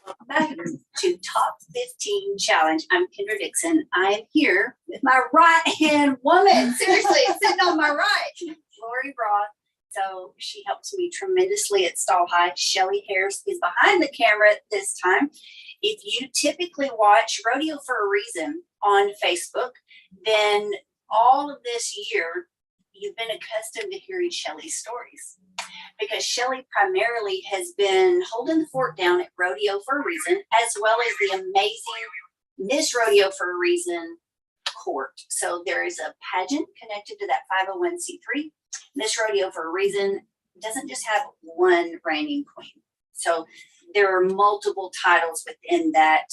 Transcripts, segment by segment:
Welcome back to Top 15 Challenge. I'm Kendra Dixon. I'm here with my right-hand woman, seriously, sitting on my right, Laurie Roth. So she helps me tremendously at Stall High. Shelly Harris is behind the camera this time. If you typically watch Rodeo for a Reason on Facebook, then all of this year, you've been accustomed to hearing Shelly's stories. Because Shelly primarily has been holding the fort down at Rodeo for a Reason, as well as the amazing Miss Rodeo for a Reason court. So there is a pageant connected to that 501c3. Miss Rodeo for a Reason doesn't just have one reigning queen. So there are multiple titles within that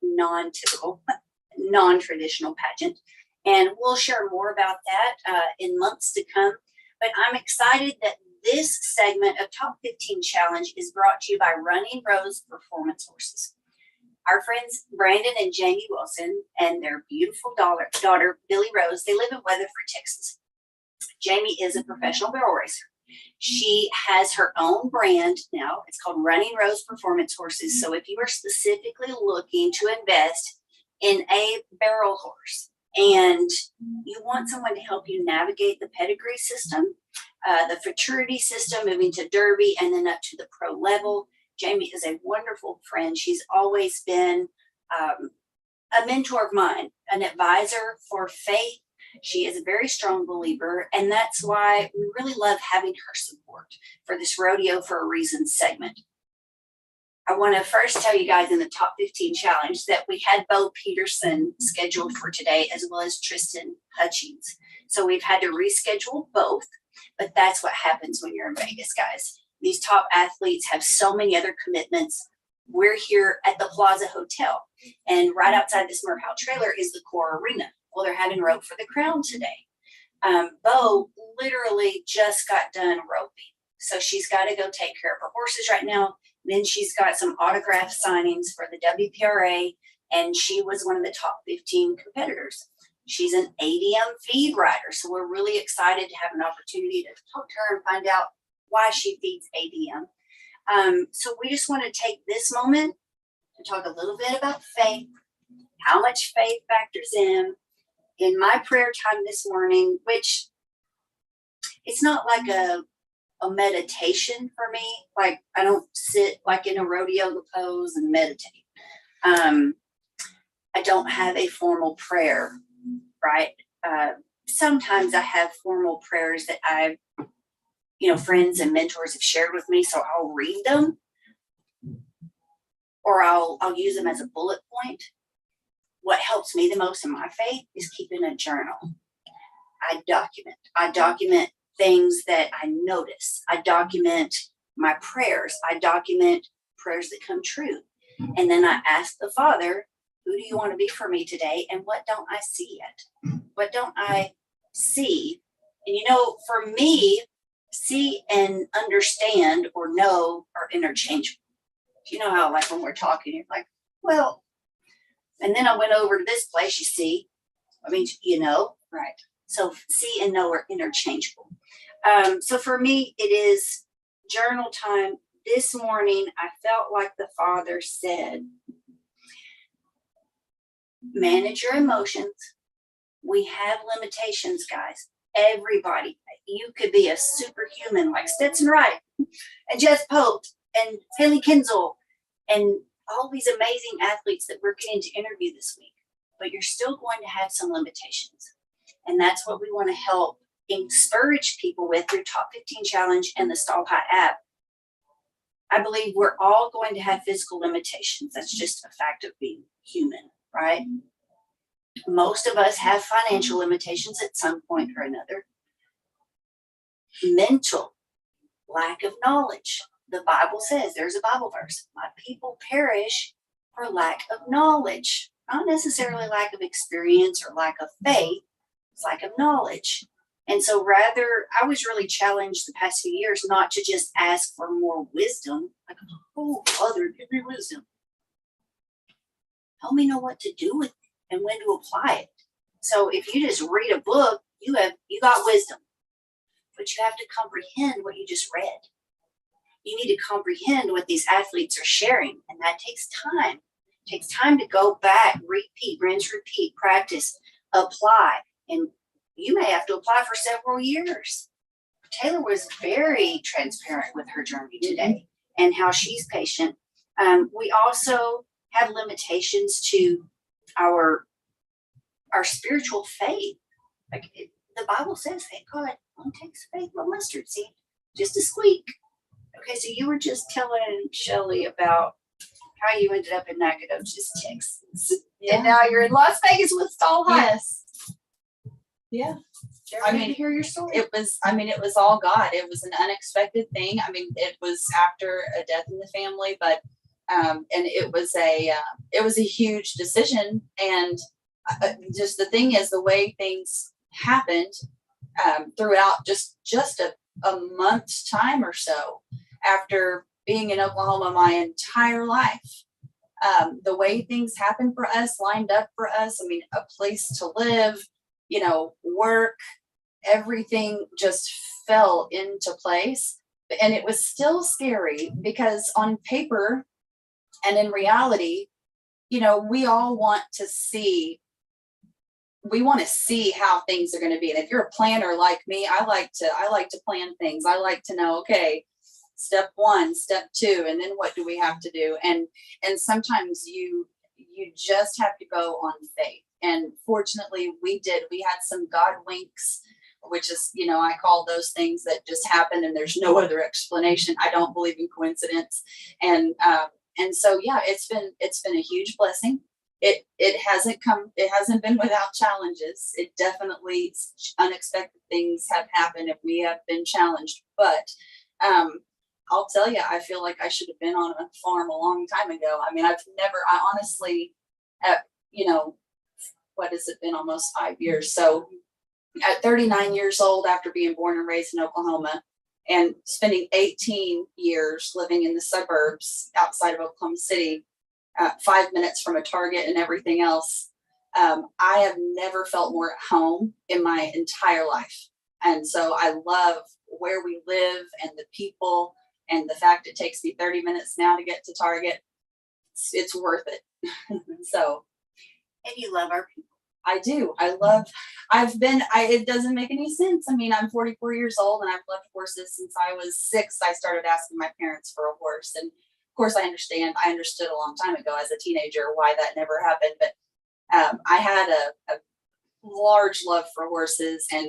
non-typical, non-traditional pageant. And we'll share more about that in months to come. But I'm excited that this segment of Top 15 Challenge is brought to you by Running Rose Performance Horses. Our friends Brandon and Jamie Wilson and their beautiful daughter Billy Rose, they live in Weatherford, Texas. Jamie is a professional barrel racer. She has her own brand now. It's called Running Rose Performance Horses. So if you are specifically looking to invest in a barrel horse, and you want someone to help you navigate the pedigree system, the futurity system, moving to Derby, and then up to the pro level. Jamie is a wonderful friend. She's always been a mentor of mine, an advisor for faith. She is a very strong believer, and that's why we really love having her support for this Rodeo for a Reason segment. I want to first tell you guys in the Top 15 Challenge that we had Bo Peterson scheduled for today, as well as Tristan Hutchings. So we've had to reschedule both, but that's what happens when you're in Vegas, guys. These top athletes have so many other commitments. We're here at the Plaza Hotel, and right outside the Smurf House trailer is the Core Arena. Well, they're having Rope for the Crown today. Bo literally just got done roping, so she's got to go take care of her horses right now. Then she's got some autograph signings for the WPRA, and she was one of the top 15 competitors. She's an ADM feed rider, so we're really excited to have an opportunity to talk to her and find out why she feeds ADM. So we just want to take this moment to talk a little bit about faith, how much faith factors in my prayer time this morning, which it's not like a meditation for me. Like I don't sit like in a rodeo pose and meditate. I don't have a formal prayer, right? Sometimes I have formal prayers that friends and mentors have shared with me. So I'll read them or I'll use them as a bullet point. What helps me the most in my faith is keeping a journal. I document things that I notice. I document my prayers. I document prayers that come true. And then I ask the Father, who do you want to be for me today? And what don't I see yet? What don't I see? And for me, see and understand or know are interchangeable. You know how like when we're talking, you're like, well, and then I went over to this place, you see. I mean, right. So see and know are interchangeable. So for me, it is journal time. This morning, I felt like the Father said, manage your emotions. We have limitations, guys. Everybody. You could be a superhuman like Stetson Wright and Jeff Pope and Haley Kinzel and all these amazing athletes that we're getting to interview this week. But you're still going to have some limitations. And that's what we want to help encourage people with through Top 15 Challenge and the Stall High app. I believe we're all going to have physical limitations. That's just a fact of being human, right? Most of us have financial limitations at some point or another. Mental, lack of knowledge. The Bible says, there's a Bible verse, my people perish for lack of knowledge. Not necessarily lack of experience or lack of faith. It's lack of knowledge. And so I was really challenged the past few years not to just ask for more wisdom. Like, oh, Father, give me wisdom. Help me know what to do with it and when to apply it. So if you just read a book, you got wisdom. But you have to comprehend what you just read. you need to comprehend what these athletes are sharing, and that takes time. It takes time to go back, repeat, rinse, repeat, practice, apply, and you may have to apply for several years. Taylor was very transparent with her journey today and how she's patient. We also have limitations to our spiritual faith. Like the Bible says that God only takes faith of a mustard seed, just a squeak. Okay, so you were just telling Shelly about how you ended up in Nacogdoches, Texas, and now you're in Las Vegas with Stall High. Yes. Yeah. I mean, to hear your story. It was all God. It was an unexpected thing. I mean, it was after a death in the family, but and it was a huge decision. And just the thing is, the way things happened throughout just a month's time or so after being in Oklahoma my entire life. The way things happened for us, lined up for us. I mean, a place to live, work, everything just fell into place. And it was still scary because on paper and in reality, we all want to see how things are going to be. And if you're a planner like me, I like to plan things. I like to know, okay, step 1, step 2, and then what do we have to do? And sometimes you just have to go on faith. And fortunately we had some God winks, which is, I call those things that just happen and there's no other explanation. I don't believe in coincidence. And so, yeah, it's been a huge blessing. It hasn't been without challenges. It definitely, unexpected things have happened if we have been challenged, but, I'll tell you, I feel like I should have been on a farm a long time ago. I mean, I honestly, what has it been? Almost 5 years. So at 39 years old, after being born and raised in Oklahoma and spending 18 years living in the suburbs outside of Oklahoma City, 5 minutes from a Target and everything else, I have never felt more at home in my entire life. And so I love where we live and the people and the fact it takes me 30 minutes now to get to Target. It's worth it. So. And you love our people. I do. It doesn't make any sense. I mean, I'm 44 years old and I've loved horses since I was 6. I started asking my parents for a horse. And of course I understood a long time ago as a teenager why that never happened. But I had a large love for horses and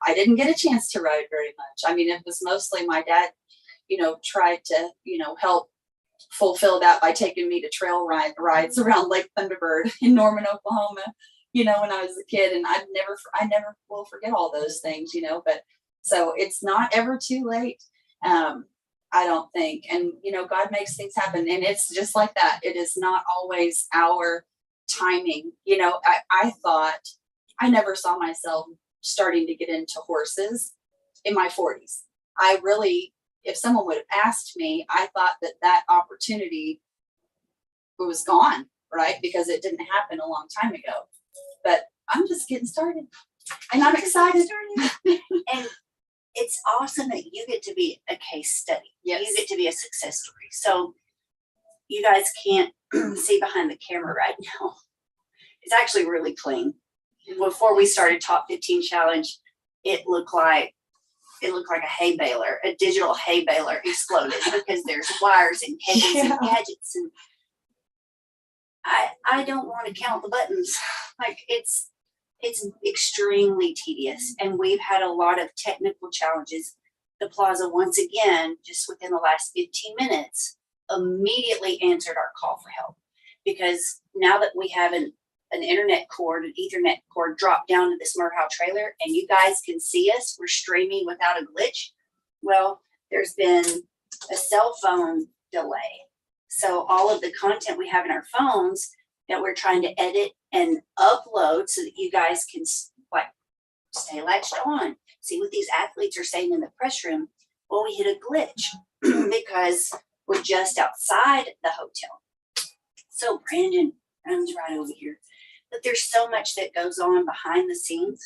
I didn't get a chance to ride very much. I mean, it was mostly my dad, tried to, help fulfill that by taking me to trail rides around Lake Thunderbird in Norman, Oklahoma, when I was a kid. And I never will forget all those things, but so it's not ever too late. I don't think. And, God makes things happen and it's just like that. It is not always our timing. I thought I never saw myself starting to get into horses in my 40s. If someone would have asked me, I thought that opportunity was gone, right? Because it didn't happen a long time ago. But I'm just getting started and I'm excited. And it's awesome that you get to be a case study. Yes. You get to be a success story. So you guys can't see behind the camera right now. It's actually really clean. Before we started Top 15 Challenge, it looked like a hay baler, a digital hay baler exploded because there's wires and cables and gadgets. And I don't want to count the buttons. Like it's extremely tedious. And we've had a lot of technical challenges. The plaza, once again, just within the last 15 minutes, immediately answered our call for help. Because now that we have an internet cord, an Ethernet cord dropped down to this Murhow trailer, and you guys can see us, we're streaming without a glitch. Well, there's been a cell phone delay. So all of the content we have in our phones that we're trying to edit and upload so that you guys can stay latched on, see what these athletes are saying in the press room. Well, we hit a glitch because we're just outside the hotel. So Brandon's right over here. But there's so much that goes on behind the scenes.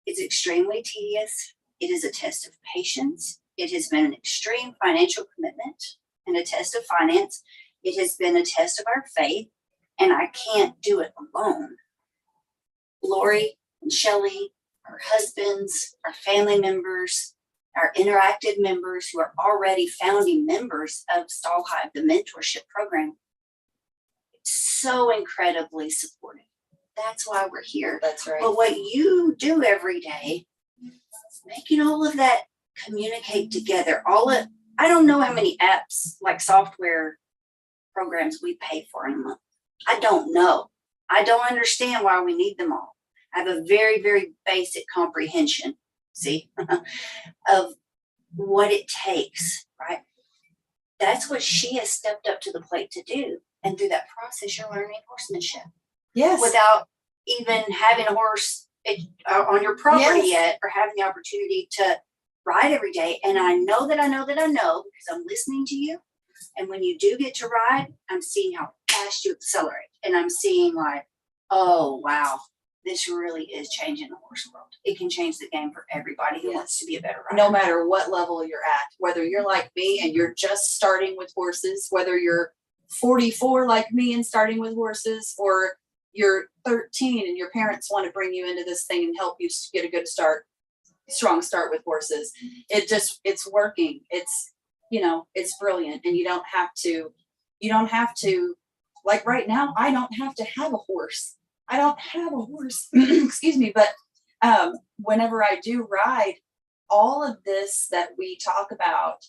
It's extremely tedious. It is a test of patience. It has been an extreme financial commitment and a test of finance. It has been a test of our faith, and I can't do it alone. Laurie and Shelley, our husbands, our family members, our interactive members who are already founding members of Stall Hive, the mentorship program, so incredibly supportive. That's why we're here. That's right. But what you do every day, making all of that communicate together, I don't know how many apps, like software programs, we pay for in a month. I don't know. I don't understand why we need them all. I have a very, very basic comprehension, see, of what it takes, right? That's what she has stepped up to the plate to do. And through that process, you're learning horsemanship. Yes. Without even having a horse on your property Yes. yet, or having the opportunity to ride every day. And I know because I'm listening to you. And when you do get to ride, I'm seeing how fast you accelerate. And I'm seeing like, oh, wow, this really is changing the horse world. It can change the game for everybody who wants to be a better rider. No matter what level you're at, whether you're like me and you're just starting with horses, whether you're 44 like me and starting with horses, or you're 13 and your parents want to bring you into this thing and help you get a good start, strong start with horses. It's working. It's, it's brilliant. And you don't have to, like right now, I don't have to have a horse. Excuse me. But whenever I do ride, all of this that we talk about,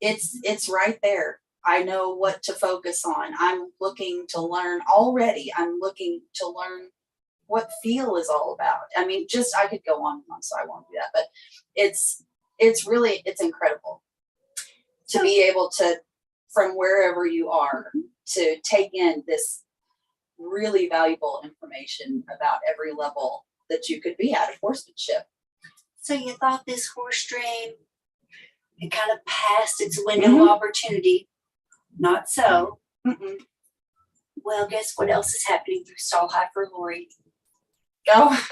it's right there. I know what to focus on. I'm looking to learn already. I'm looking to learn what feel is all about. I mean, I could go on and on, so I won't do that, but it's incredible to be able to, from wherever you are, to take in this really valuable information about every level that you could be at of horsemanship. So you thought this horse dream, it kind of passed its window of opportunity. Not so. Mm-mm. Well, guess what else is happening through Stall Hive for Laurie? Oh,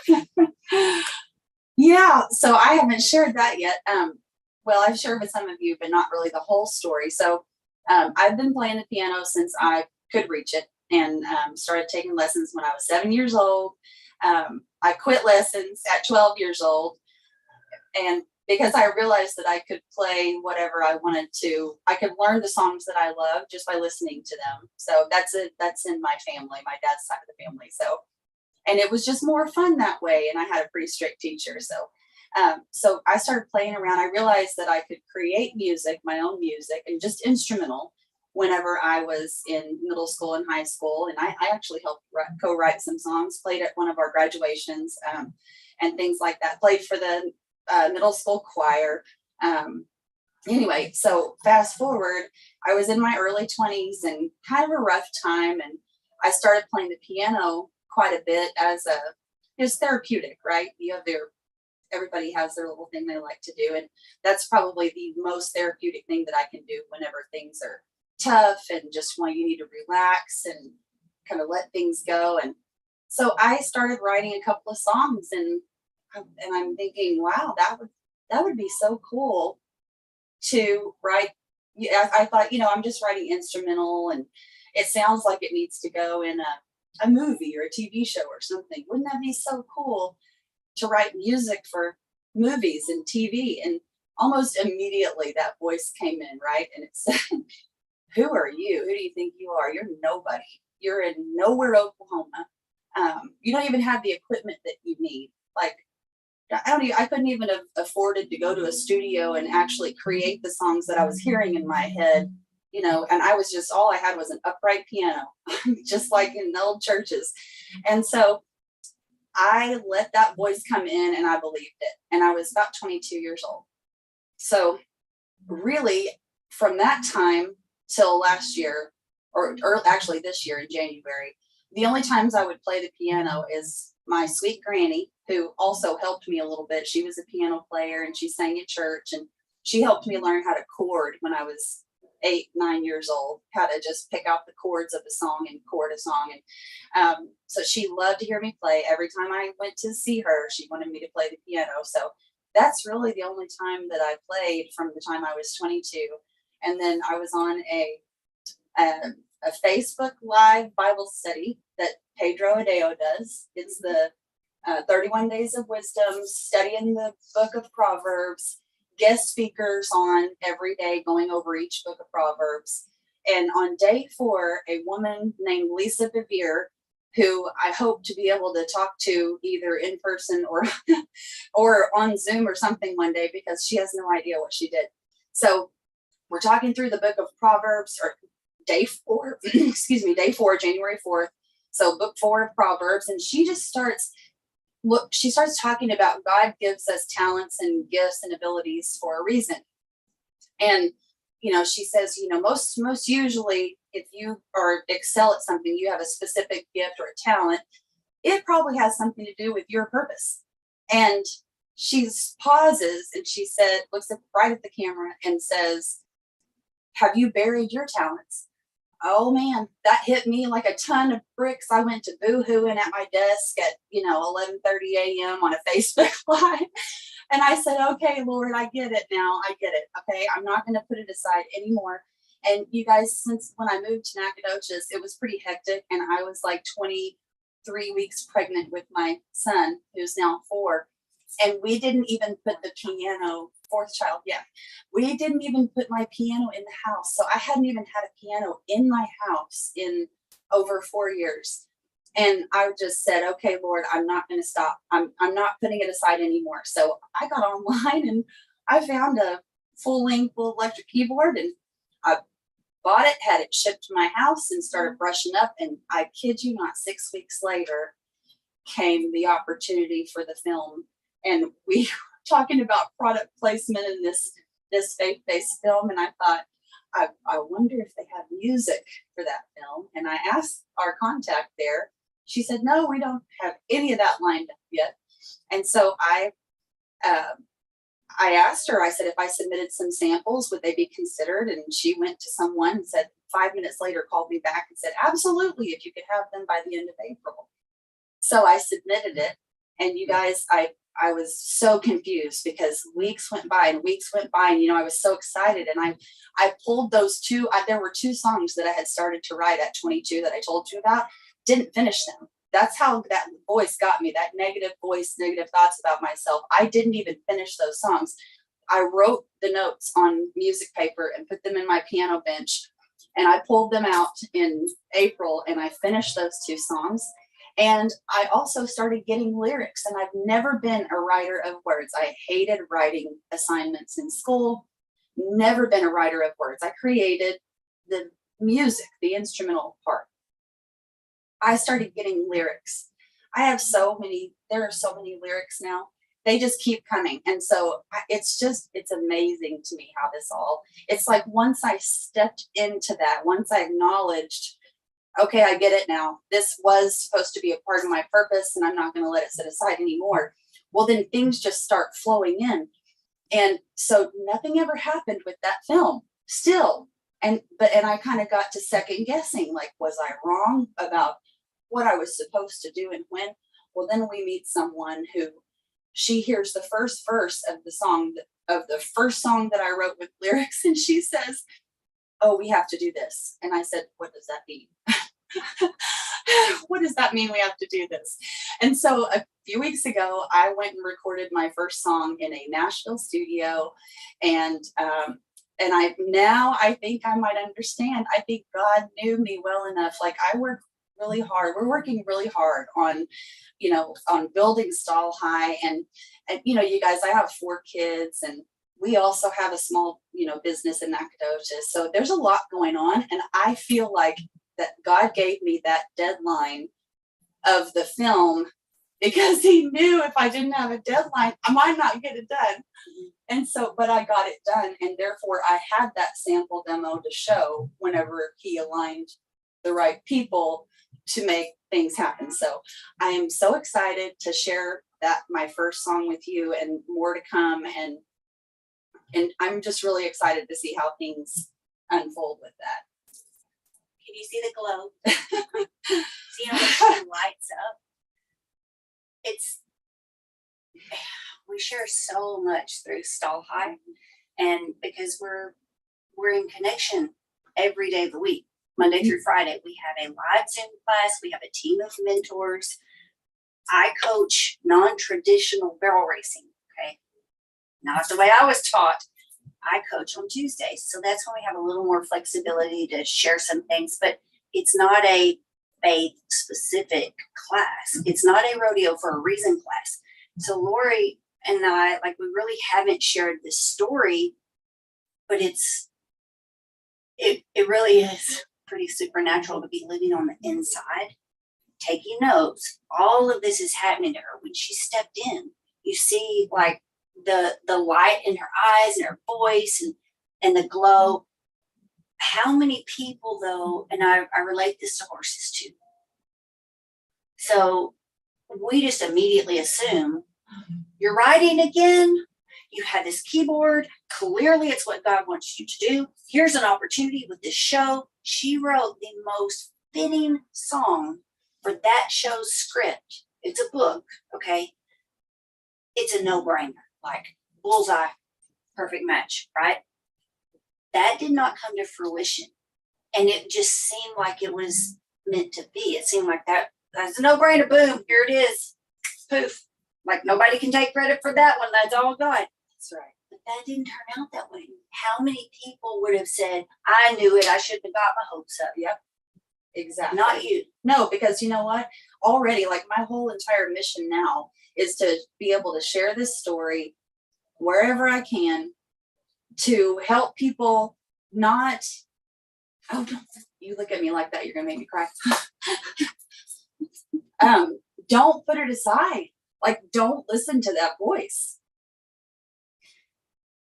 yeah. So I haven't shared that yet. Well, I've shared with some of you, but not really the whole story. So I've been playing the piano since I could reach it, and started taking lessons when I was 7 years old. I quit lessons at 12 years old, and because I realized that I could play whatever I wanted to. I could learn the songs that I love just by listening to them. So that's in my family, my dad's side of the family. So, and it was just more fun that way. And I had a pretty strict teacher. So I started playing around. I realized that I could create music, my own music, and just instrumental whenever I was in middle school and high school. And I actually helped co-write some songs, played at one of our graduations, and things like that, played for the middle school choir. Anyway, so fast forward, I was in my early 20s and kind of a rough time. And I started playing the piano quite a bit it's therapeutic, right? Everybody has their little thing they like to do. And that's probably the most therapeutic thing that I can do whenever things are tough and just when you need to relax and kind of let things go. And so I started writing a couple of songs, and I'm thinking, wow, that would be so cool to write. Yeah, I thought, I'm just writing instrumental, and it sounds like it needs to go in a movie or a TV show or something. Wouldn't that be so cool to write music for movies and TV? And almost immediately that voice came in, right? And it said, who are you? Who do you think you are? You're nobody. You're in nowhere, Oklahoma. You don't even have the equipment that you need. Like, I couldn't even have afforded to go to a studio and actually create the songs that I was hearing in my head, and I was just, all I had was an upright piano, just like in the old churches. And so I let that voice come in, and I believed it. And I was about 22 years old. So really, from that time till last year, or actually this year in January, the only times I would play the piano is my sweet granny, who also helped me a little bit. She was a piano player and she sang at church, and she helped me learn how to chord when I was 8, 9 years old, how to just pick out the chords of a song and chord a song. And so she loved to hear me play. Every time I went to see her, she wanted me to play the piano. So that's really the only time that I played from the time I was 22. And then I was on a Facebook Live Bible study that Pedro Adeo does. It's the 31 Days of Wisdom, studying the book of Proverbs, guest speakers on every day going over each book of Proverbs. And on day 4, a woman named Lisa Bevere, who I hope to be able to talk to either in person or or on Zoom or something one day, because she has no idea what she did. So we're talking through the book of Proverbs, or day 4, excuse me, day 4, January 4th. So book 4 of Proverbs, and she starts talking about God gives us talents and gifts and abilities for a reason. And she says, most usually if you excel at something, you have a specific gift or a talent, it probably has something to do with your purpose. And she pauses and she looks right at the camera and says, have you buried your talents? Oh man, that hit me like a ton of bricks. I went to boo-hooing at my desk at 11:30 a.m. on a Facebook Live. And I said, okay, Lord, I get it now. I get it. Okay, I'm not going to put it aside anymore. And you guys, since when I moved to Nacogdoches, it was pretty hectic. And I was like 23 weeks pregnant with my son, who's now 4. And we didn't even put the piano, 4th child, yeah. We didn't even put my piano in the house. So I hadn't even had a piano in my house in over 4 years. And I just said, okay, Lord, I'm not going to stop. I'm not putting it aside anymore. So I got online and I found a full-length electric keyboard, and I bought it, had it shipped to my house, and started brushing up. And I kid you not, 6 weeks later came the opportunity for the film. And we were talking about product placement in this faith-based film. And I thought, I wonder if they have music for that film. And I asked our contact there. She said, no, we don't have any of that lined up yet. And so I asked her, I said, if I submitted some samples, would they be considered? And she went to someone and said, 5 minutes later, called me back and said, absolutely, if you could have them by the end of April. So I submitted it. And you guys, I was so confused because weeks went by and weeks went by, and I was so excited, and I pulled those two. There were 2 songs that I had started to write at 22 that I told you about, didn't finish them. That's how that voice got me, that negative voice, negative thoughts about myself. I didn't even finish those songs. I wrote the notes on music paper and put them in my piano bench, and I pulled them out in April, and I finished those 2 songs. And I also started getting lyrics, and I've never been a writer of words. I hated writing assignments in school, never been a writer of words. I created the music, the instrumental part. I started getting lyrics. There are so many lyrics now. They just keep coming. And so it's amazing to me how it's like once I stepped into that, once I acknowledged, okay, I get it now. This was supposed to be a part of my purpose, and I'm not going to let it sit aside anymore. Well, then things just start flowing in. And so nothing ever happened with that film still. And I kind of got to second guessing, like, was I wrong about what I was supposed to do and when? Well, then we meet someone who, she hears the first verse of the first song that I wrote with lyrics, and she says, oh, we have to do this. And I said, what does that mean? What does that mean, we have to do this? And so a few weeks ago, I went and recorded my first song in a Nashville studio. And I think I might understand. I think God knew me well enough. Like, I work really hard. We're working really hard on building Stall High. And you guys, I have 4 kids, and we also have a small, business in Nacogdoches. So there's a lot going on. And I feel like that God gave me that deadline of the film because he knew if I didn't have a deadline, I might not get it done. And so, but I got it done. And therefore I had that sample demo to show whenever he aligned the right people to make things happen. So I am so excited to share my first song with you, and more to come. And I'm just really excited to see how things unfold with that. Can you see the glow? See how it lights up? We share share so much through Stall High, and because we're in connection every day of the week, Monday through Friday. We have a live Zoom class. We have a team of mentors. I coach non-traditional barrel racing. Okay, not the way I was taught. I coach on Tuesdays, so that's when we have a little more flexibility to share some things. But it's not a faith-specific class. It's not a rodeo for a reason class. So Laurie and I, like, we really haven't shared this story, but it really is pretty supernatural to be living on the inside, taking notes. All of this is happening to her. When she stepped in, you see like the light in her eyes and her voice and the glow. How many people though, and I relate this to horses too. So we just immediately assume you're riding again. You had this keyboard. Clearly it's what God wants you to do. Here's an opportunity with this show. She wrote the most fitting song for that show's script. It's a book, okay? It's a no-brainer, like bullseye, perfect match, right? That did not come to fruition. And it just seemed like it was meant to be. It seemed like that's a no-brainer. Boom, here it is. Poof. Like nobody can take credit for that one. That's all God. That's right. But that didn't turn out that way. How many people would have said, I knew it, I shouldn't have got my hopes up? Yep. Exactly. Not you. No, because you know what? Already, like my whole entire mission now is to be able to share this story wherever I can to help people not, oh, don't you look at me like that, you're gonna make me cry. Don't put it aside. Like, don't listen to that voice.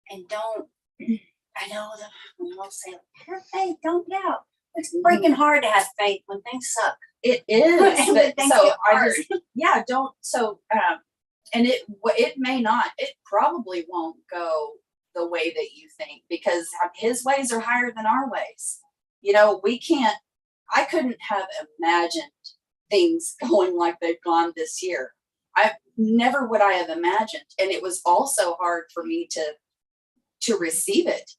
And don't, I know that we all say, have faith, don't doubt. It's freaking hard to have faith when things suck. It is. And when But things so get I hard. just, yeah, don't. So, and it may not, it probably won't go the way that you think, because his ways are higher than our ways. You know, I couldn't have imagined things going like they've gone this year. Never would I have imagined. And it was also hard for me to receive it,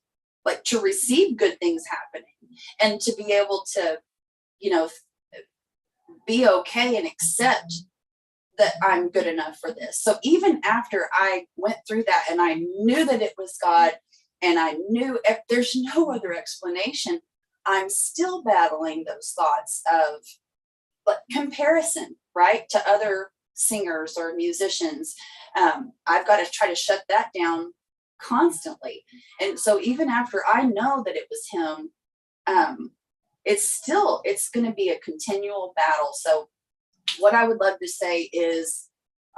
like to receive good things happening and to be able to, you know, be okay and accept that I'm good enough for this. So even after I went through that and I knew that it was God and I knew if there's no other explanation, I'm still battling those thoughts of like comparison, right, to other singers or musicians. I've got to try to shut that down constantly. And so even after I know that it was him, it's going to be a continual battle. So what I would love to say is,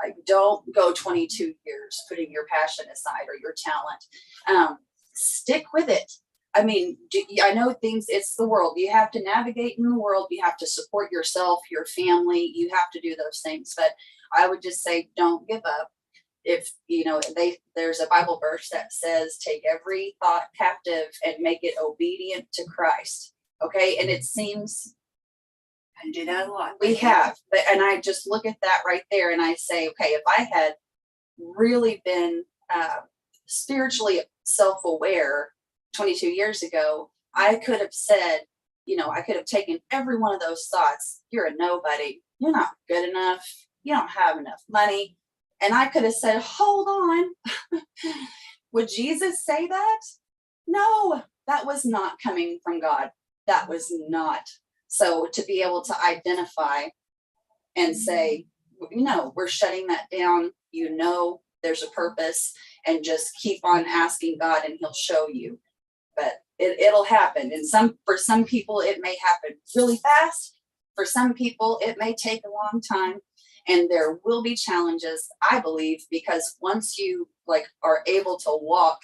like, don't go 22 years putting your passion aside or your talent. Stick with it. I mean, I know things, it's the world. You have to navigate in the world. You have to support yourself, your family. You have to do those things. But I would just say, don't give up. If, you know, there's a Bible verse that says, take every thought captive and make it obedient to Christ. Okay. And it seems, I do that a lot. we have, but, and I just look at that right there and I say, okay, if I had really been spiritually self-aware 22 years ago, I could have said, you know, I could have taken every one of those thoughts. You're a nobody. You're not good enough. You don't have enough money. And I could have said, hold on. Would Jesus say that? No, that was not coming from God. That was not. So to be able to identify and say, you know, we're shutting that down, you know, there's a purpose, and just keep on asking God and he'll show you. But it'll happen. And for some people, it may happen really fast. For some people, it may take a long time. And there will be challenges, I believe, because once you are able to walk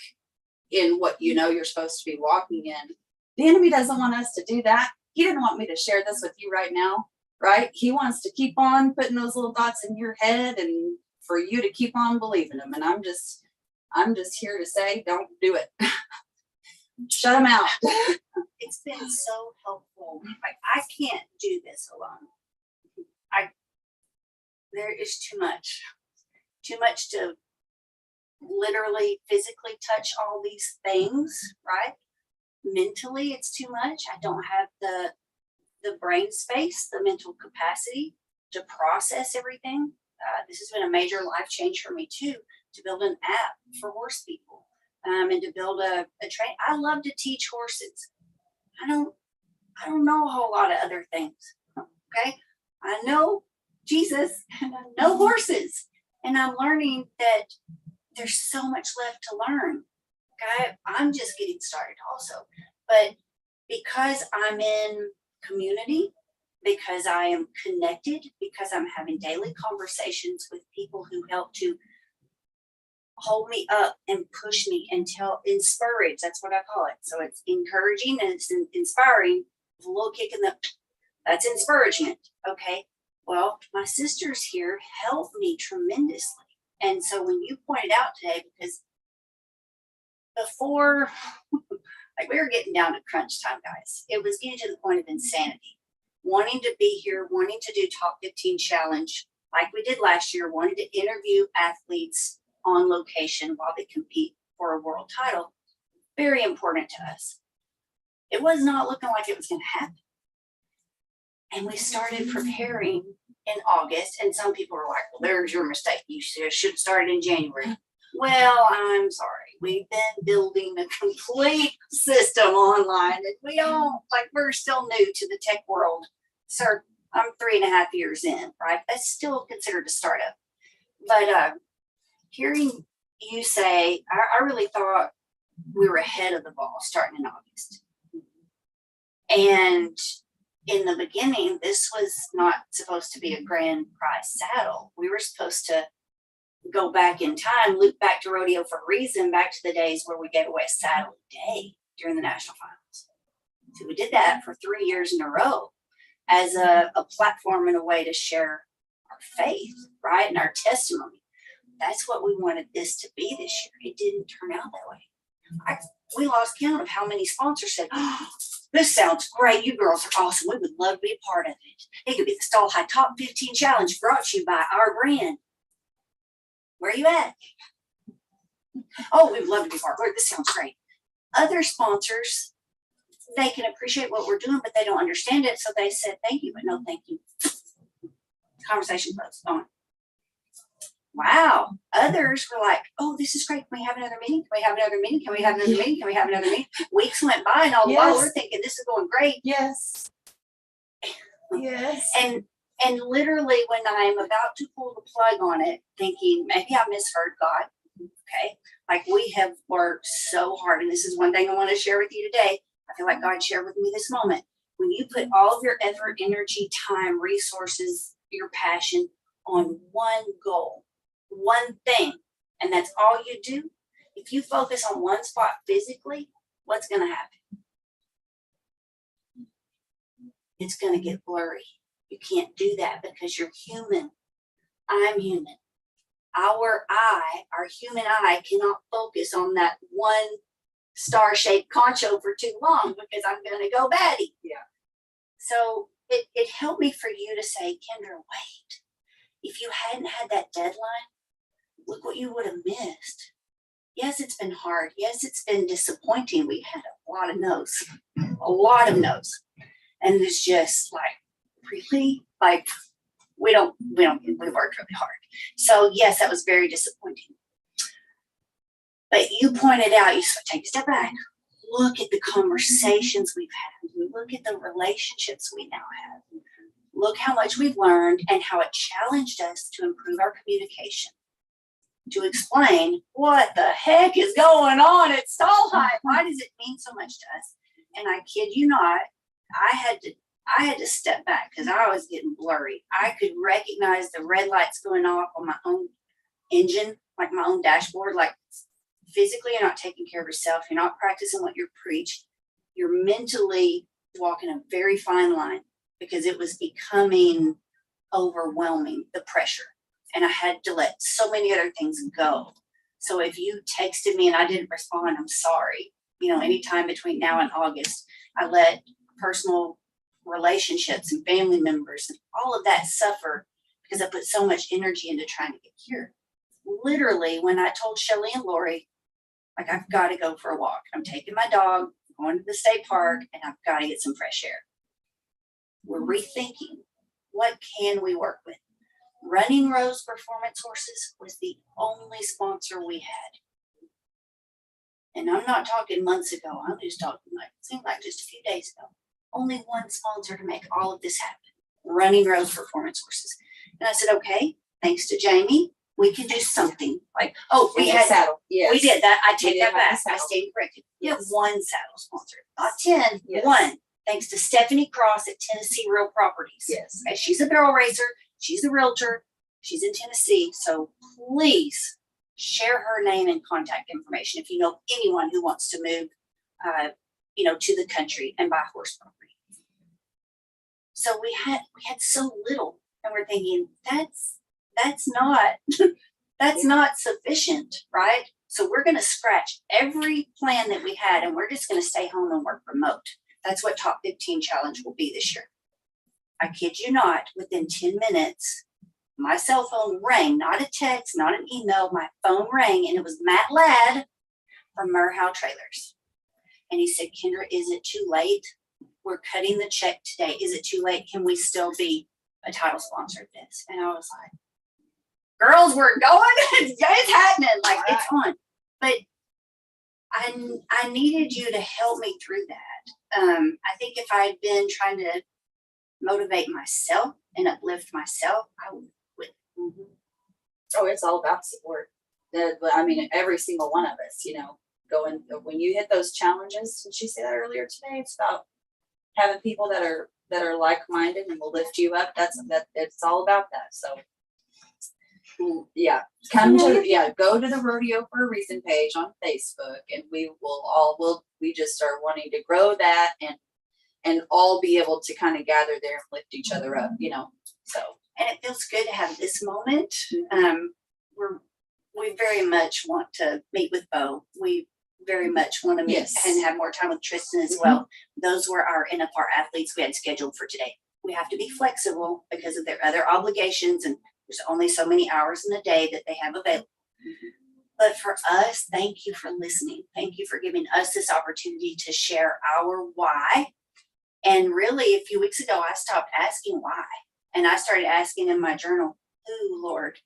in what you know you're supposed to be walking in, the enemy doesn't want us to do that. He didn't want me to share this with you right now, right? He wants to keep on putting those little thoughts in your head and for you to keep on believing them. And I'm just here to say, don't do it. Shut them out. It's been so helpful. Like, I can't do this alone. There is too much to literally physically touch all these things, right? Mentally, it's too much. I don't have the brain space, the mental capacity to process everything. This has been a major life change for me too, to build an app for horse people, and to build a train. I love to teach horses. I don't I don't know a whole lot of other things. Okay. I know Jesus and I know horses. And I'm learning that there's so much left to learn. Okay. I'm just getting started also. But because I'm in community, because I am connected, because I'm having daily conversations with people who help to hold me up and push me and encourage. That's what I call it. So it's encouraging and it's inspiring. A little kick in the, that's encouragement. Okay. Well, my sisters here help me tremendously. And so when you pointed out today, because before, like we were getting down to crunch time, guys, it was getting to the point of insanity. Wanting to be here, wanting to do top 15 challenge like we did last year, wanting to interview athletes on location while they compete for a world title. Very important to us. It was not looking like it was going to happen. And we started preparing in August, and some people were like, well, there's your mistake. You should start in January. Well, I'm sorry. We've been building a complete system online and we don't, like, we're still new to the tech world. Sir, I'm 3.5 years in, right? That's still considered a startup. But hearing you say, I really thought we were ahead of the ball starting in August. And in the beginning, this was not supposed to be a grand prize saddle. We were supposed to go back in time, loop back to rodeo for a reason, back to the days where we gave away a saddle a day during the national finals. So we did that for 3 years in a row as a platform and a way to share our faith, right? And our testimony. That's what we wanted this to be this year. It didn't turn out that way. We lost count of how many sponsors said, oh, this sounds great. You girls are awesome. We would love to be a part of it. It could be the Stall High Top 15 Challenge brought to you by our brand. Where are you at? Oh, we'd love to be part of it. This sounds great. Other sponsors, they can appreciate what we're doing, but they don't understand it. So they said, thank you, but no thank you. Conversation closed. On. Wow. Others were like, oh, this is great. Can we have another meeting? Can we have another meeting? Can we have another meeting? Can we have another meeting? Weeks went by and all the while we're thinking this is going great. Yes. Yes. And literally when I'm about to pull the plug on it, thinking maybe I misheard God. Okay. Like we have worked so hard. And this is one thing I want to share with you today. I feel like God shared with me this moment. When you put all of your effort, energy, time, resources, your passion on one goal, one thing, and that's all you do, if you focus on one spot physically, what's going to happen? It's going to get blurry. You can't do that because you're human. I'm human. Our human eye cannot focus on that one star-shaped concho for too long because I'm going to go batty. Yeah. So it helped me for you to say, Kendra, wait. If you hadn't had that deadline, look what you would have missed. Yes, it's been hard. Yes, it's been disappointing. We had a lot of no's. And it's just like, really? Like, we worked really hard. So yes, that was very disappointing. But you pointed out, you take a step back, look at the conversations we've had. Look at the relationships we now have. Look how much we've learned and how it challenged us to improve our communication, to explain what the heck is going on at Stall High. Why does it mean so much to us? And I kid you not, I had to step back because I was getting blurry. I could recognize the red lights going off on my own engine, like my own dashboard. Like physically, you're not taking care of yourself. You're not practicing what you preach. You're mentally walking a very fine line because it was becoming overwhelming, the pressure. And I had to let so many other things go. So if you texted me and I didn't respond, I'm sorry. Anytime between now and August, I let personal relationships and family members and all of that suffer because I put so much energy into trying to get cured. literally, when I told Shelly and Laurie, like, I've got to go for a walk. I'm taking my dog, going to the state park, and I've got to get some fresh air. We're rethinking, what can we work with? Running Rose Performance Horses was the only sponsor we had. And I'm not talking months ago. I'm just talking like, it seemed like just a few days ago. Only one sponsor to make all of this happen. Running Rose Performance Horses. And I said, okay, thanks to Jamie, we can do something. Like, oh, we had saddle. Yes. we did that. I take did that have the back. I saddle. stand corrected. We have Yes. one saddle sponsor, not 10, Yes. one. Thanks to Stephanie Cross at Tennessee Real Properties. Yes. Okay, she's a barrel racer. She's a realtor. She's in Tennessee. So please share her name and contact information if you know anyone who wants to move, to the country and buy horse property. So we had so little, and we're thinking that's not that's not sufficient, right? So we're going to scratch every plan that we had, and we're just going to stay home and work remote. That's what Top 15 Challenge will be this year. I kid you not, within 10 minutes, my cell phone rang, not a text, not an email. My phone rang, and it was Matt Ladd from Murhow Trailers. And he said, Kendra, is it too late? We're cutting the check today. Is it too late? Can we still be a title sponsor of this? And I was like, girls, we're going. It's happening. Like, All right. it's on. But I needed you to help me through that. I think if I had been trying to motivate myself and uplift myself, I would quit. Mm-hmm. Oh, it's all about support. Every single one of us, going when you hit those challenges. Did she say that earlier today? It's about having people that are like-minded and will lift you up. It's all about that. So yeah, go to the Rodeo for a Reason page on Facebook, and we just are wanting to grow that and all be able to kind of gather there and lift each other up, so. And it feels good to have this moment. We very much want to meet with Bo. We very much want to meet Yes. and have more time with Tristan as well. Those were our NFR athletes we had scheduled for today. We have to be flexible because of their other obligations, and there's only so many hours in a day that they have available. But for us, thank you for listening. Thank you for giving us this opportunity to share our why. And really, a few weeks ago, I stopped asking why. And I started asking in my journal, Lord,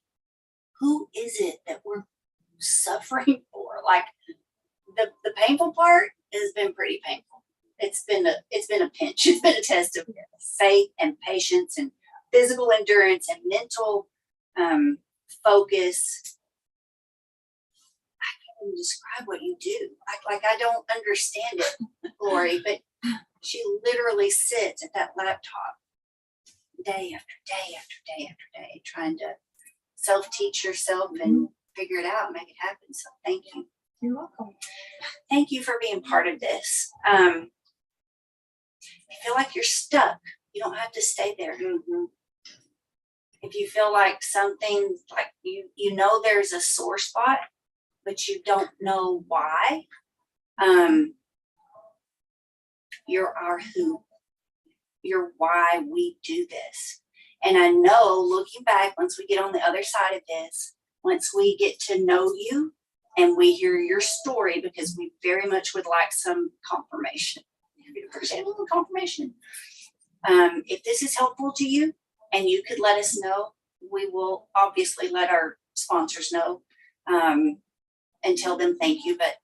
who is it that we're suffering for? Like, the painful part has been pretty painful. It's been a pinch. It's been a test of faith and patience and physical endurance and mental focus. I can't even describe what you do. I don't understand it, Laurie, but she literally sits at that laptop day after day after day after day, trying to self-teach herself and figure it out and make it happen. So thank you. You're welcome. Thank you for being part of this. If you feel like you're stuck, you don't have to stay there. If you feel like something, like you know there's a sore spot, but you don't know why, you're our who. You're why we do this. And I know, looking back, once we get on the other side of this, once we get to know you and we hear your story, because we very much would like some confirmation. We'd appreciate a little confirmation. If this is helpful to you and you could let us know, we will obviously let our sponsors know and tell them thank you. But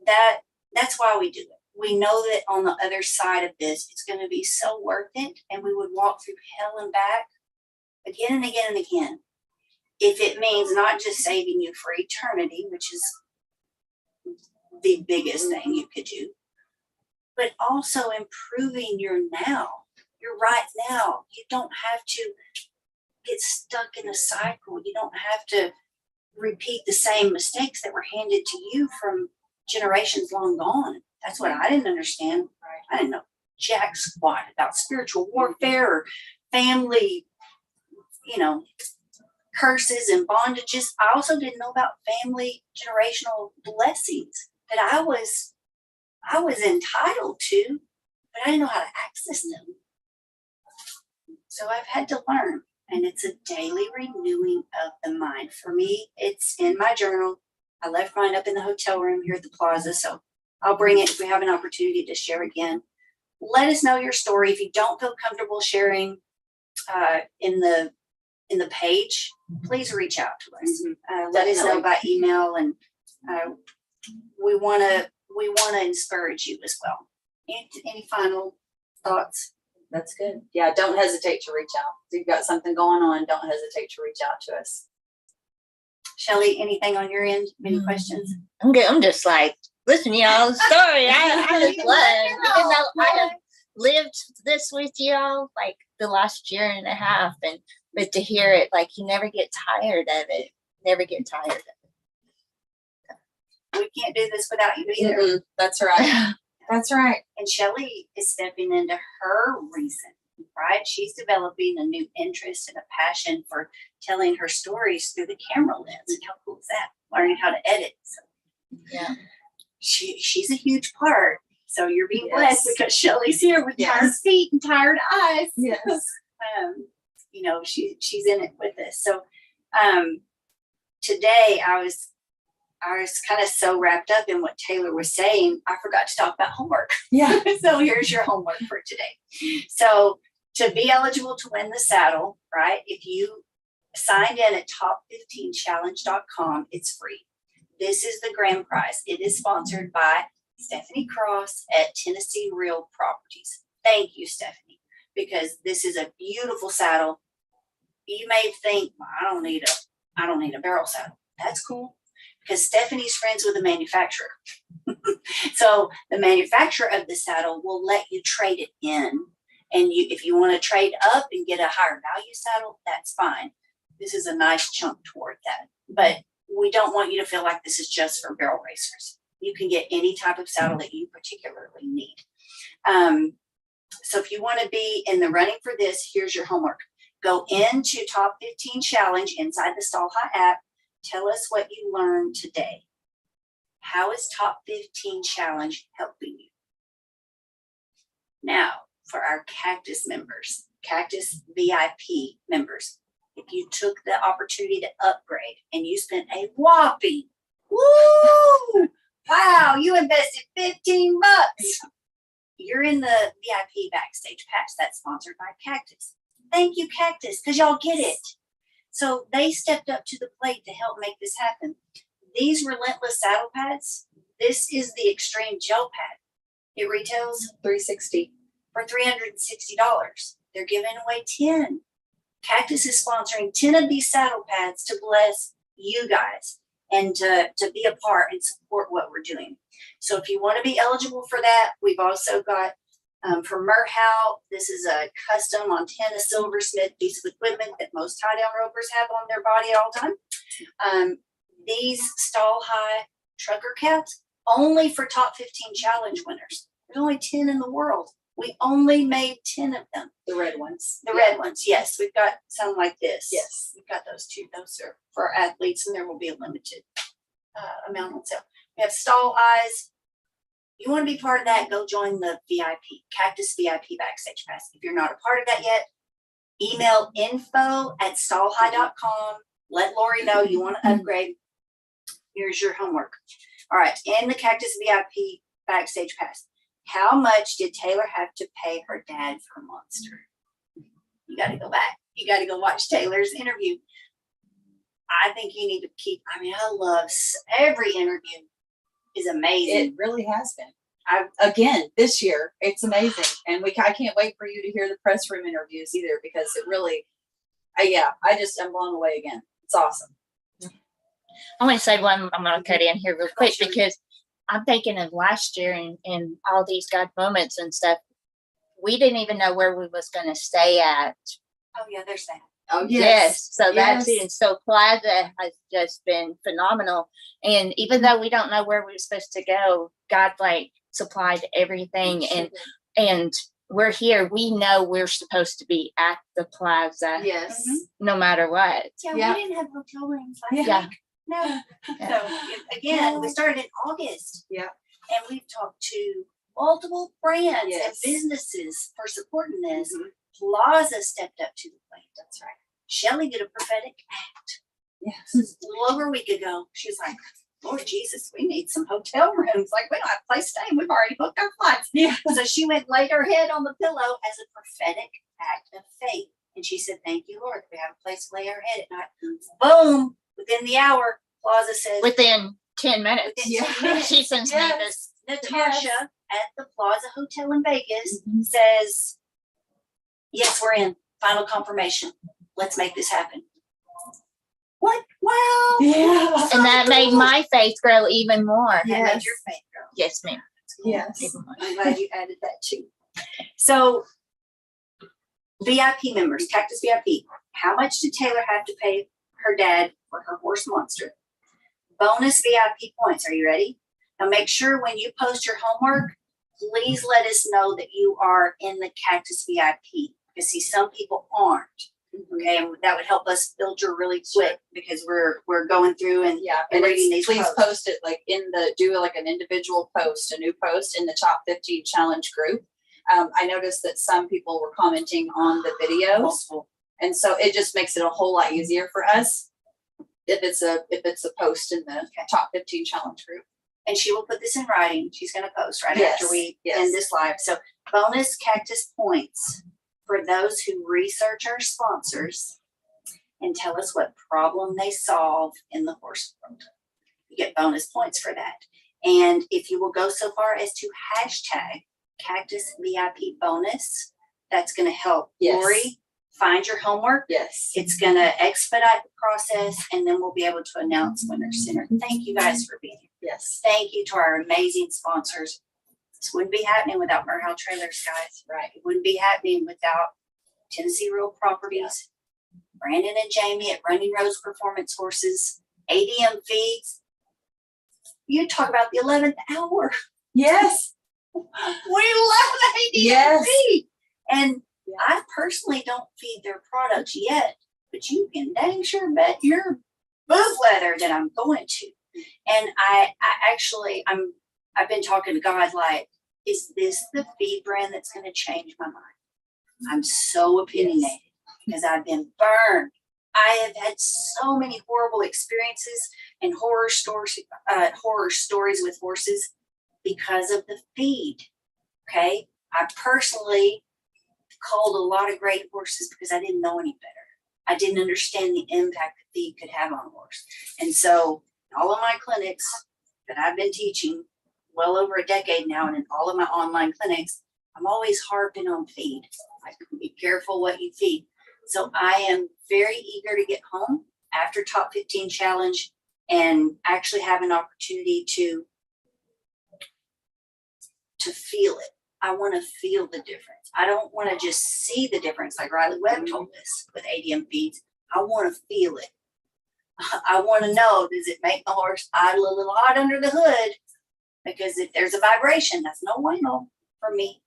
that's why we do it. We know that on the other side of this, it's going to be so worth it. And we would walk through hell and back again and again and again. If it means not just saving you for eternity, which is the biggest thing you could do, but also improving your now, your right now. You don't have to get stuck in a cycle. You don't have to repeat the same mistakes that were handed to you from generations long gone. That's what I didn't understand. I didn't know jack squat about spiritual warfare or family, curses and bondages. I also didn't know about family generational blessings that I was entitled to, but I didn't know how to access them. So I've had to learn. and it's a daily renewing of the mind. For me, it's in my journal. I left mine up in the hotel room here at the plaza, so I'll bring it if we have an opportunity to share again. Let us know your story. If you don't feel comfortable sharing in the page, please reach out to us. Let us know by email, and we want to encourage you as well. Any final thoughts? That's good. Yeah, don't hesitate to reach out. If you've got something going on, don't hesitate to reach out to us. Shelley, anything on your end? Any questions? I'm good. I'm just like, listen, y'all's story. I just love, even though I have lived this with y'all like the last year and a half, but to hear it, like, you never get tired of it. Never get tired of it. We can't do this without you either. Mm-hmm. That's right. That's right. And Shelley is stepping into her reason, right? She's developing a new interest and a passion for telling her stories through the camera lens. And how cool is that? Learning how to edit. So Yeah. She's a huge part. So you're being Yes. blessed because Shelley's here with tired feet and tired eyes. Yes. You know, she's in it with us. So today I was kind of so wrapped up in what Taylor was saying, I forgot to talk about homework. Yeah. So here's your homework for today. So to be eligible to win the saddle, right? If you signed in at top15challenge.com, it's free. This is the grand prize. It is sponsored by Stephanie Cross at Tennessee Real Properties. Thank you, Stephanie, because this is a beautiful saddle. You may think, well, I don't need a barrel saddle. That's cool, because Stephanie's friends with the manufacturer. So the manufacturer of the saddle will let you trade it in. And if you want to trade up and get a higher value saddle, that's fine. This is a nice chunk toward that. But we don't want you to feel like this is just for barrel racers. You can get any type of saddle that you particularly need. So if you want to be in the running for this, here's your homework. Go into Top 15 Challenge inside the Stall High app. Tell us what you learned today. How is Top 15 Challenge helping you? Now, for our Cactus members, Cactus VIP members, if you took the opportunity to upgrade and you spent a whopping, wow, you invested $15. You're in the VIP Backstage Pass that's sponsored by Cactus. Thank you, Cactus, because y'all get it. So they stepped up to the plate to help make this happen. These Relentless saddle pads, this is the Extreme Gel Pad. It retails $360 for $360. They're giving away 10. Cactus is sponsoring 10 of these saddle pads to bless you guys and to be a part and support what we're doing. So if you want to be eligible for that, we've also got from Merhow, this is a custom Montana silversmith piece of equipment that most tie-down ropers have on their body all the time. These Stall High trucker caps, only for Top 15 Challenge winners. There's only 10 in the world. We only made 10 of them. The red ones. The red ones, yes. We've got some like this. Yes. We've got those too. Those are for our athletes, and there will be a limited amount on sale. We have Stall Eyes. You want to be part of that, go join the VIP, Cactus VIP Backstage Pass. If you're not a part of that yet, email info@stallhigh.com. Let Laurie know you want to upgrade. Here's your homework. All right, in the Cactus VIP Backstage Pass, how much did Taylor have to pay her dad for Monster? You got to go back. You got to go watch Taylor's interview. I think you need to I love every interview. Is amazing. It really has been. Again, this year, it's amazing. And I can't wait for you to hear the press room interviews either, because it really, I'm blown away again. It's awesome. I want to say one, I'm going to cut in here real quick because I'm thinking of last year and all these God moments and stuff. We didn't even know where we was going to stay at. Oh yeah, there's that. Oh Yes. So that's Yes. it. So Plaza has just been phenomenal. And even though we don't know where we're supposed to go, God supplied everything, and we're here. We know we're supposed to be at the Plaza. Yes. No matter what. Yeah, we didn't have hotel rooms last Yeah. week. No. Yeah. So again, we started in August. Yeah. And we've talked to multiple brands Yes. and businesses for supporting this. Mhm. Plaza stepped up to the plate. That's right. Shelly did a prophetic act. Yes. This is a little over a week ago. She was like, Lord Jesus, we need some hotel rooms. Like, we don't have a place to stay. We've already booked our flights. Yeah. So she went and laid her head on the pillow as a prophetic act of faith. And she said, thank you, Lord. We have a place to lay our head at night. Boom. Within the hour, Plaza says. Within 10 minutes. Within 10 minutes. She sends me this. Natasha at the Plaza Hotel in Vegas Mhm. says, yes, we're in. Final confirmation. Let's make this happen. What? Wow. Yeah. And that made my faith grow even more. That Yes. made your faith grow. Yes, ma'am. Yes. Even more. I'm glad you added that too. So, VIP members, Cactus VIP, how much did Taylor have to pay her dad for her horse Monster? Bonus VIP points. Are you ready? Now make sure when you post your homework, please let us know that you are in the Cactus VIP, because see, some people aren't. Okay, and that would help us filter really quick, because we're going through and Yeah, and and reading it's, these please posts. post it like do like an individual post, a new post in the top 15 challenge group. I noticed that some people were commenting on the videos, Multiple. and so it just makes it a whole lot easier for us if it's a post in the top 15 challenge group. And she will put this in writing. She's going to post right Yes, after we yes. end this live. So bonus Cactus points for those who research our sponsors and tell us what problem they solve in the horse world. You get bonus points for that. And if you will go so far as to hashtag Cactus VIP bonus, that's going to help Yes. Laurie find your homework. Yes. It's going to expedite the process, and then we'll be able to announce winners sooner. Thank you guys for being here. Yes. Thank you to our amazing sponsors. This wouldn't be happening without Merhow Trailers, guys. Right. It wouldn't be happening without Tennessee Real Properties, Brandon and Jamie at Running Rose Performance Horses, ADM Feeds. You talk about the 11th hour. Yes. We love ADM Yes. Feed. And I personally don't feed their products yet, but you can dang sure bet your booth leather that I'm going to. And I've been talking to God like, is this the feed brand that's going to change my mind? I'm so opinionated because I've been burned. I have had so many horrible experiences and horror stories with horses because of the feed. Okay. I personally called a lot of great horses because I didn't know any better. I didn't understand the impact that feed could have on a horse. And so all of my clinics that I've been teaching well over a decade now, and in all of my online clinics, I'm always harping on feed. Like, be careful what you feed. So I am very eager to get home after Top 15 Challenge and actually have an opportunity to feel it. I want to feel the difference. I don't want to just see the difference like Riley Webb told us with ADM feeds. I want to feel it. I want to know, does it make the horse idle a little hot under the hood? Because if there's a vibration, that's no bueno for me.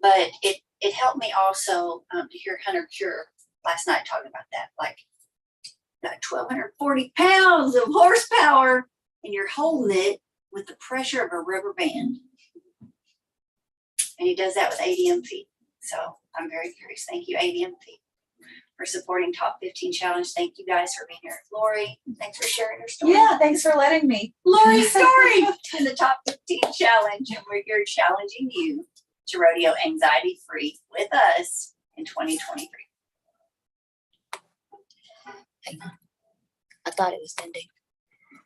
But it helped me also to hear Hunter Cure last night talking about that. Like, got 1,240 pounds of horsepower and you're holding it with the pressure of a rubber band. And he does that with ADM feed. So I'm very curious. Thank you, ADM feed, for supporting Top 15 Challenge. Thank you guys for being here. Lori, thanks for sharing your story. Yeah, thanks for letting me. Lori's story in the Top 15 Challenge. And we're here challenging you to rodeo anxiety free with us in 2023. I thought it was ending.